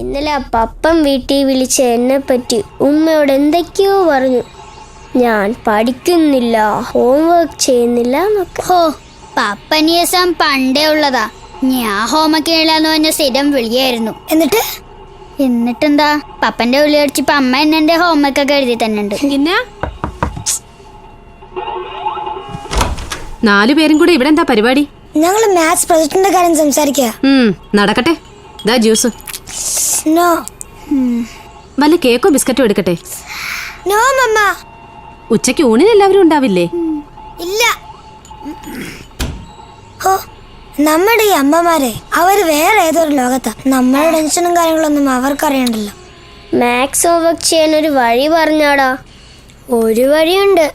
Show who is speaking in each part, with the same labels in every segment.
Speaker 1: ഇന്നലെ പപ്പൻ വീട്ടിൽ വിളിച്ച് എന്നെ പറ്റി ഉമ്മയോട് എന്തൊക്കെയോ പറഞ്ഞു. ഞാൻ പഠിക്കുന്നില്ല, ഹോംവർക്ക് ചെയ്യുന്നില്ല എന്നൊക്കെ.
Speaker 2: ഹോ, പപ്പനീസം പണ്ടേ ഉള്ളതാ. ഞാൻ ഹോംവർക്ക് ചെയ്യലാന്ന് പറഞ്ഞ സ്ഥിരം വിളിയായിരുന്നു. എന്നിട്ടെന്താ, പപ്പന്റെ വിളി അടിച്ചപ്പോ അമ്മ എന്നെ ഹോംവർക്ക് ഒക്കെ എഴുതി തന്നെയുണ്ട്.
Speaker 3: പിന്നെ 4 പേരും കൂടെ ഇവിടെ എന്താ പരിപാടി?
Speaker 4: ഞങ്ങള് മാത്സ് പ്രൊജക്ടിന്റെ കാര്യം സംസാരിക്കുക.
Speaker 3: നടക്കട്ടെ. ദാ ജ്യൂസ്.
Speaker 4: നോ.
Speaker 3: വല്ല കേക്കോ ബിസ്ക്കറ്റോ എടുക്കട്ടെ?
Speaker 4: നോ മമ്മ.
Speaker 3: ഉച്ചയ്ക്ക് ഊണിന് എല്ലാവരും ഉണ്ടാവില്ലേ?
Speaker 4: ഇല്ല. ഹോ, നമ്മുടെ ഈ അമ്മമാരെ അവര് വേറെ ഏതൊരു ലോകത്താ. നമ്മുടെ ടെൻഷനും കാര്യങ്ങളൊന്നും അവർക്കറിയണ്ടല്ലോ.
Speaker 1: മാത്സ് ഹോംവർക്ക് ചെയ്യാൻ ഒരു വഴി പറഞ്ഞാടാ. ഒരു വഴിയുണ്ട്.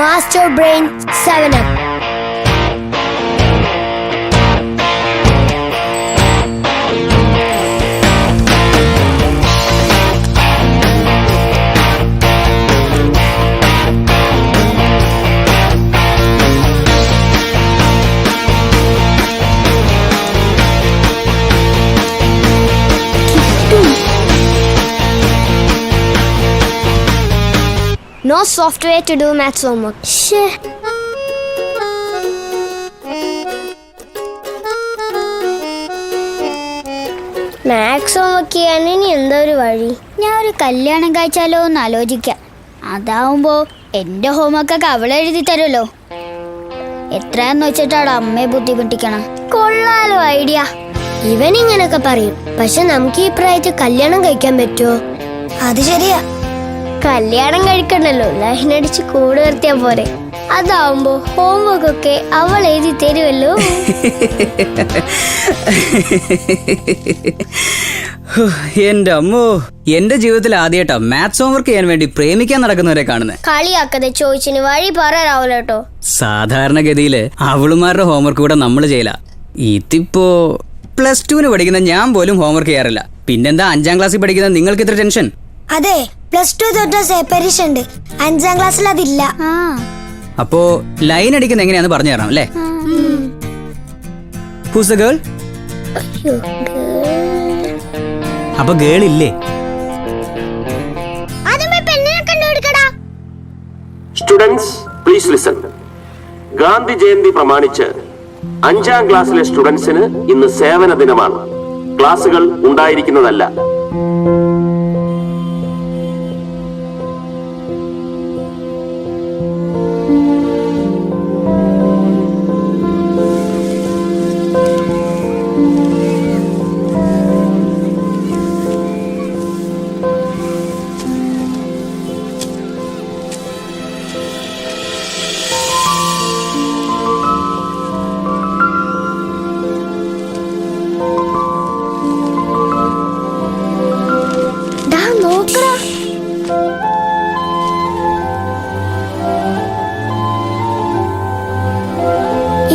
Speaker 1: Master brain 7up. No software to do maths homework. Shit. Maths homework ചെയ്യാൻ ഇനി എന്താ ഒരു വഴി?
Speaker 2: ഞാൻ ഒരു കല്യാണം കഴിച്ചാലോ എന്ന് ആലോചിക്കാം. അതാവുമ്പോ എന്റെ ഹോംവർക്കൊക്കെ അവളെ എഴുതി തരുമല്ലോ. എത്രയാന്ന് വെച്ചിട്ടാണ് അമ്മയെ ബുദ്ധിമുട്ടിക്കണം.
Speaker 1: കൊള്ളാലോ ഐഡിയ. ഇവൻ ഇങ്ങനൊക്കെ പറയും, പക്ഷെ നമുക്ക് ഈ പ്രായത്തിൽ കല്യാണം കഴിക്കാൻ പറ്റുമോ?
Speaker 4: അത് ശരിയാ.
Speaker 1: കല്യാണം കഴിക്കണ്ടല്ലോ, ലൈനടിച്ച് കൂടെ നിർത്തിയാ പോരെ. അതാവുമ്പോ ഹോംവർക്ക് ഒക്കെ അവൾ എഴുതി തരുമല്ലോ.
Speaker 5: എന്റെ അമ്മോ, എന്റെ ജീവിതത്തിൽ ആദ്യമായിട്ടാ മാത്സ് ഹോംവർക്ക് ചെയ്യാൻ വേണ്ടി പ്രേമിക്കാൻ നടക്കുന്നവരെ കാണുന്നത്.
Speaker 1: കളിയാക്കതെ ചോദിച്ചിന് വഴി പറയാവൂല കേട്ടോ.
Speaker 5: സാധാരണഗതിയില് അവളുമാരുടെ ഹോംവർക്ക് കൂടെ നമ്മൾ ചെയ്യല. ഇതിപ്പോ +2 പഠിക്കുന്ന ഞാൻ പോലും ഹോംവർക്ക് ചെയ്യാറില്ല. പിന്നെന്താ 5ാം ക്ലാസ്സിൽ പഠിക്കുന്ന നിങ്ങൾക്ക് ഇത്ര ടെൻഷൻ?
Speaker 4: അതെ, +2 തൊട്ട് പരീക്ഷ ഉണ്ട്. 5ാം ക്ലാസ്സിൽ അതില്ല.
Speaker 5: അപ്പോ ലൈൻ അടിക്കുന്ന എങ്ങനെയാന്ന് പറഞ്ഞു തരണം അല്ലേ? Who's the girl? അപ്പൊ ഗേൾ ഇല്ലേ?
Speaker 6: Students please listen. Gandhi Jayanti പ്രമാണിച്ച് 5ാം ക്ലാസ്സിലെ സ്റ്റുഡൻസിന് ഇന്ന് സേവന ദിനമാണ്. ക്ലാസുകൾ ഉണ്ടായിരിക്കുന്നതല്ല.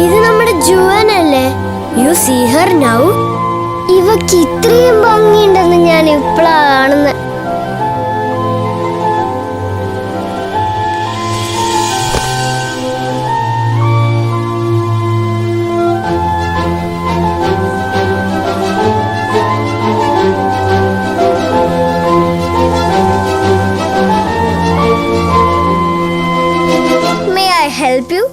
Speaker 1: ഇത് നമ്മുടെ ജുവനല്ലേ? You see her now. ഇവക്ക് ഇത്രയും ഭംഗിയുണ്ടെന്ന് ഞാൻ ഇപ്പോഴാ കാണുന്നത്. May I help you?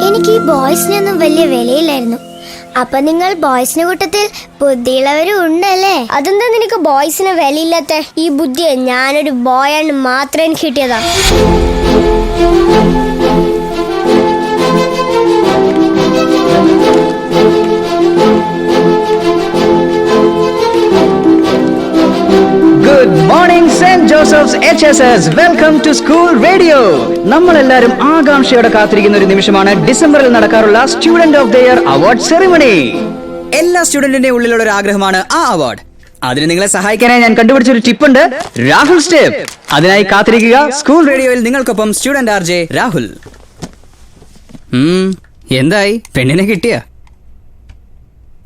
Speaker 1: എനിക്ക് ഈ ബോയ്സിനൊന്നും വലിയ വിലയില്ലായിരുന്നു. അപ്പൊ നിങ്ങൾ ബോയ്സിന്റെ കൂട്ടത്തിൽ ബുദ്ധിയുള്ളവരും ഉണ്ടല്ലേ? അതെന്താ നിനക്ക് ബോയ്സിന് വിലയില്ലാത്ത? ഈ ബുദ്ധിയെ ഞാനൊരു ബോയാണ് മാത്രം എനിക്ക് കിട്ടിയതാ.
Speaker 5: Good morning Saint Joseph's HSS. Welcome to school radio. നമ്മളെല്ലാരും ആകാംക്ഷയോടെ കാത്തിരിക്കുന്ന ഒരു നിമിഷമാണ് ഡിസംബറിൽ നടക്കാറുള്ള student of the year award ceremony. എല്ലാ സ്റ്റുഡന്റിന്റെ ഉള്ളിലുള്ള ഒരു ആഗ്രഹമാണ് ആ അവാർഡ്. അതിന് നിങ്ങളെ സഹായിക്കാനായി ഞാൻ കണ്ടുപിടിച്ചൊരു ടിപ്പുണ്ട്, രാഹുൽ സ്റ്റെപ്പ്. അതിനായി കാത്തിരിക്കുക സ്കൂൾ റേഡിയോയിൽ നിങ്ങൾക്കൊപ്പം സ്റ്റുഡന്റ് RJ രാഹുൽ. എന്തായി, പെണ്ണിനെ കിട്ടിയ?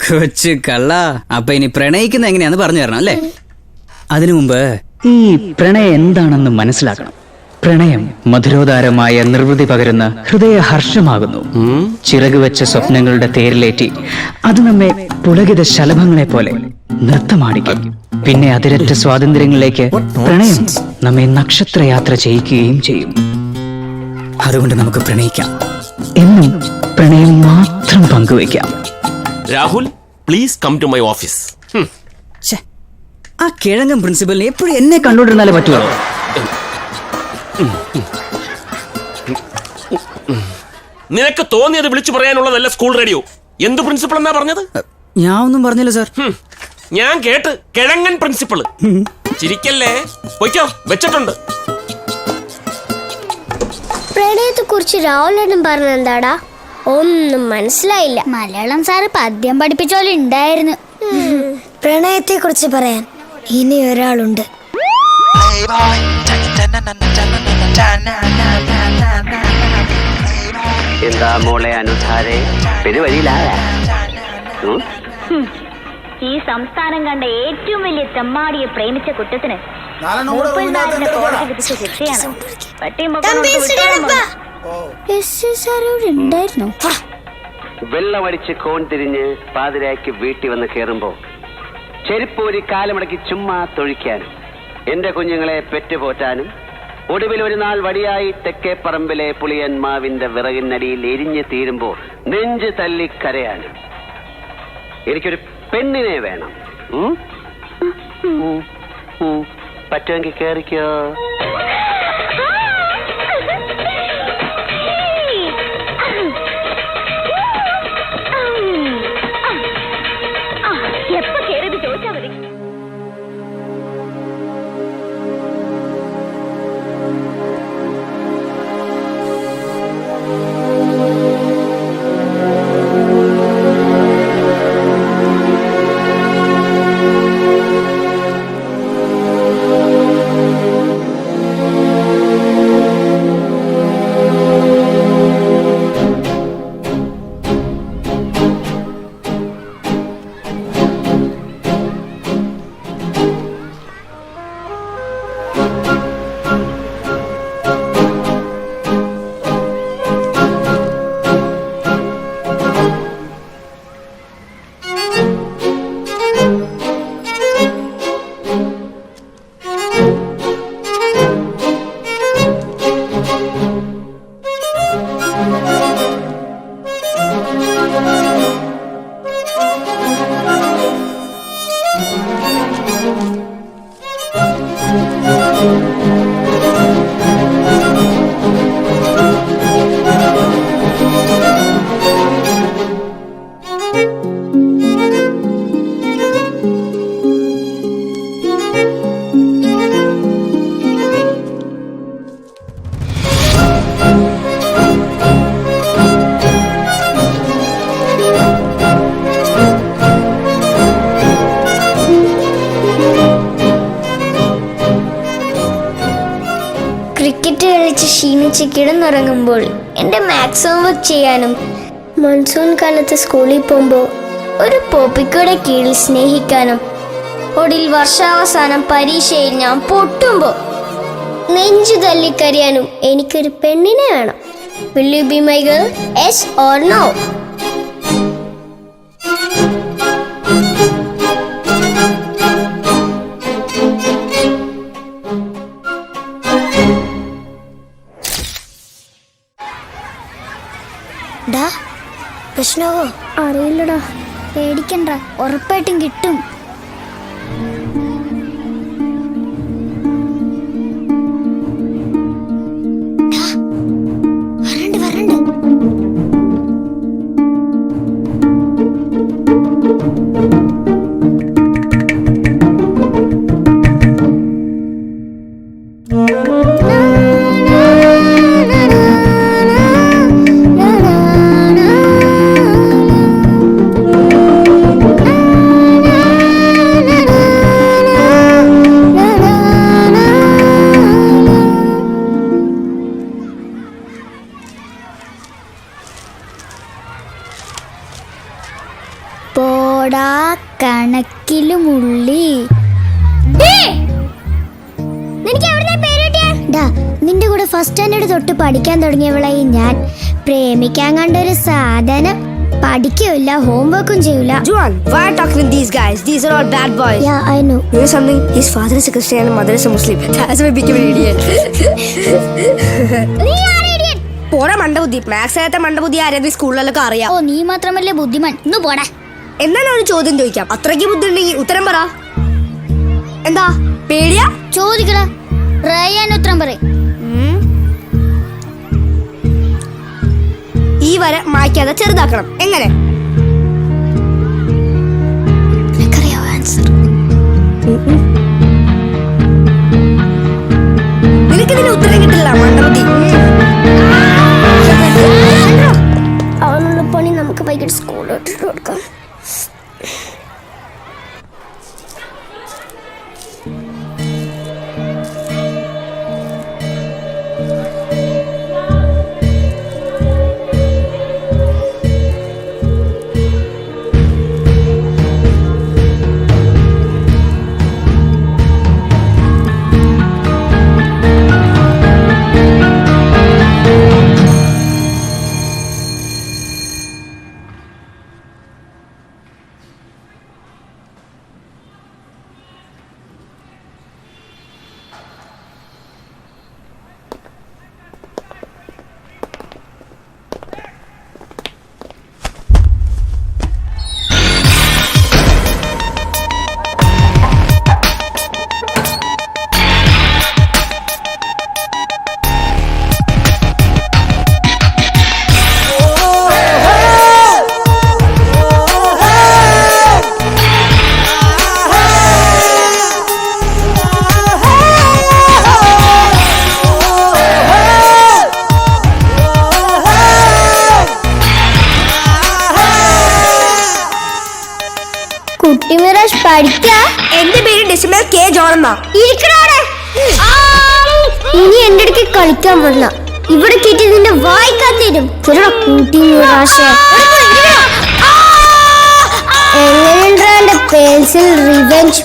Speaker 5: കൊച്ചു കള്ള. അപ്പൊ ഇനി പ്രണയിക്കുന്ന എങ്ങനെയാന്ന് പറഞ്ഞു തരണം അല്ലേ? അതിനു മുമ്പ് ഈ പ്രണയം എന്താണെന്ന് മനസ്സിലാക്കണം. പ്രണയം മധുരോദാരമായ നിർവൃതി പകരുന്ന ഹൃദയഹർഷമാകുന്നു. ചിറക് വെച്ച സ്വപ്നങ്ങളുടെ തേരിലേറ്റി അത് നമ്മെ പുളകിത ശലഭങ്ങളെ പോലെ നൃത്തമാടിക്കും. പിന്നെ അതിരറ്റ സ്വാതന്ത്ര്യങ്ങളിലേക്ക് പ്രണയം നമ്മെ നക്ഷത്രയാത്ര ചെയ്യിക്കുകയും ചെയ്യും. അതുകൊണ്ട് നമുക്ക് പ്രണയിക്കാം, എന്നും പ്രണയം മാത്രം പങ്കുവയ്ക്കാം.
Speaker 6: Rahul, please come to my office.
Speaker 5: ആ കിഴങ്ങൻ പ്രിൻസിപ്പലിനെ എപ്പോഴും എന്നെ കണ്ടുകൊണ്ടിരുന്നാലേ പറ്റുമോ?
Speaker 6: നിനക്ക് തോന്നിയത് വിളിച്ചു പറയാനുള്ളതല്ല സ്കൂൾ റേഡിയോ. എന്ത് പ്രിൻസിപ്പൾ എന്നാ പറഞ്ഞത്?
Speaker 5: ഞാൻ ഒന്നും പറഞ്ഞില്ല സാർ.
Speaker 6: ഞാൻ കേട്ട് കിഴങ്ങൻ പ്രിൻസിപ്പള്. ചിരിക്കല്ലേ, പൊയ്ക്കോ, വെച്ചിട്ടുണ്ട്.
Speaker 1: പ്രണയത്തെ കുറിച്ച് രാഹുലേട്ടൻ പറഞ്ഞെന്താടാ? ഒന്നും മനസ്സിലായില്ല.
Speaker 2: മലയാളം സാറ് പദ്യം പഠിപ്പിച്ച പോലെ ഉണ്ടായിരുന്നു.
Speaker 4: പ്രണയത്തെ കുറിച്ച് പറയാൻ ഇനി ഒരാളുണ്ട്.
Speaker 7: എന്താ മോളെ അനുധാരെ പെരുവഴിയിലായ?
Speaker 8: ഈ സംസ്ഥാനം കണ്ട ഏറ്റവും വലിയ തെമ്മാടിയെ പ്രേമിച്ച കുറ്റത്തിന് വിധിച്ച ശിക്ഷയാണ്.
Speaker 2: ഉണ്ടായിരുന്നു.
Speaker 7: വെള്ളമടിച്ച് കോൺ തിരിഞ്ഞ് പാതിരായ്ക്ക് വീട്ടിൽ വന്ന് കയറുമ്പോ ചെരുപ്പൂരി കാലമടക്കി ചുമ്മാ തൊഴിക്കാനും എന്റെ കുഞ്ഞുങ്ങളെ പെറ്റുപോറ്റാനും ഒടുവിൽ ഒരു നാൾ വടിയായി തെക്കേപ്പറമ്പിലെ പുളിയന്മാവിന്റെ വിറകിനടിയിൽ എരിഞ്ഞു തീരുമ്പോ നെഞ്ച് തല്ലി കരയാനും എനിക്കൊരു പെണ്ണിനെ വേണം. പറ്റുമെങ്കിൽ കേറിക്കോ.
Speaker 8: എപ്പോ കേറിയത് ചോദിച്ചാ മതി.
Speaker 1: ക്രിക്കറ്റ് കളിച്ച് ക്ഷീണിച്ച് കിടന്നുറങ്ങുമ്പോൾ എൻ്റെ മാത്സ് ഹോംവർക്ക് ചെയ്യാനും മൺസൂൺ കാലത്ത് സ്കൂളിൽ പോകുമ്പോൾ ഒരു പോപ്പിക്കയുടെ കീഴിൽ സ്നേഹിക്കാനും ഒടുവിൽ വർഷാവസാനം പരീക്ഷയിൽ ഞാൻ പൊട്ടുമ്പോൾ നെഞ്ചു തല്ലിക്കറിയാനും എനിക്കൊരു പെണ്ണിനെ വേണം. Will you be my girl? Yes or no?
Speaker 4: പ്രശ്നമോ?
Speaker 2: അറിയില്ലടാ, പേടിക്കണ്ട, ഉറപ്പായിട്ടും കിട്ടും. പോടാ കണക്കിലുമുള്ളി.
Speaker 1: ഡാ നിന്റെ കൂടെ ഫസ്റ്റ് സ്റ്റാൻഡേർഡ് തൊട്ട് പഠിക്കാൻ തുടങ്ങിയവളായി ഞാൻ. പ്രേമിക്കാൻ കണ്ടൊരു സാധനം. പഠിക്കൂല, ഹോംവർക്കും ചെയ്യൂല.
Speaker 4: Juan, why are you talking to these guys? These are all bad boys.
Speaker 1: Yeah, I know.
Speaker 4: You know something? His father is a Christian and mother is a Muslim. That's why he became an idiot. പോടാ മണ്ടബുദ്ധി. Maths ആയത്തെ മണ്ടബുദ്ധി ആരെയും സ്കൂളിലൊക്കെ അറിയാം.
Speaker 2: ഓ നീ മാത്രമല്ലേ ബുദ്ധിമാൻ, ഇന്ന് പോടാ.
Speaker 4: എന്താണ് ഒരു ചോദ്യം ചോദിക്കാം? അത്രയ്ക്ക് ബുദ്ധി ഉണ്ടെങ്കിൽ ഉത്തരം പറ. എന്താ പേടിയാ?
Speaker 2: ചോദിക്കടാ, റയാൻ ഉത്തരം പറയും.
Speaker 4: ഈ വര മായ്ക്കാതെ ചെറുതാക്കണം. എങ്ങനെ? നിനക്ക് ഇതിന് ഉത്തരം കിട്ടില്ല മണ്ടബുദ്ധി.
Speaker 1: അവനുള്ള പണി നമുക്ക് വൈകിട്ട് സ്കൂളിലോട്ട് കൊടുക്കാം. കുട്ടി മിറാഷ് പഠിക്കാ.
Speaker 4: എന്റെ പേര് ഡിസംബർ കെ ജോൺ എന്നാ.
Speaker 1: ഇനി എന്റെ അടുക്ക് കളിക്കാൻ പറ്റില്ല. ഇവിടെ കയറ്റി നിന്റെ വായിക്കാത്തരും. കുട്ടി മിറാഷ് എങ്ങനെയുണ്ടോ എന്റെ പേഴ്സിൽ റിവെഞ്ച്.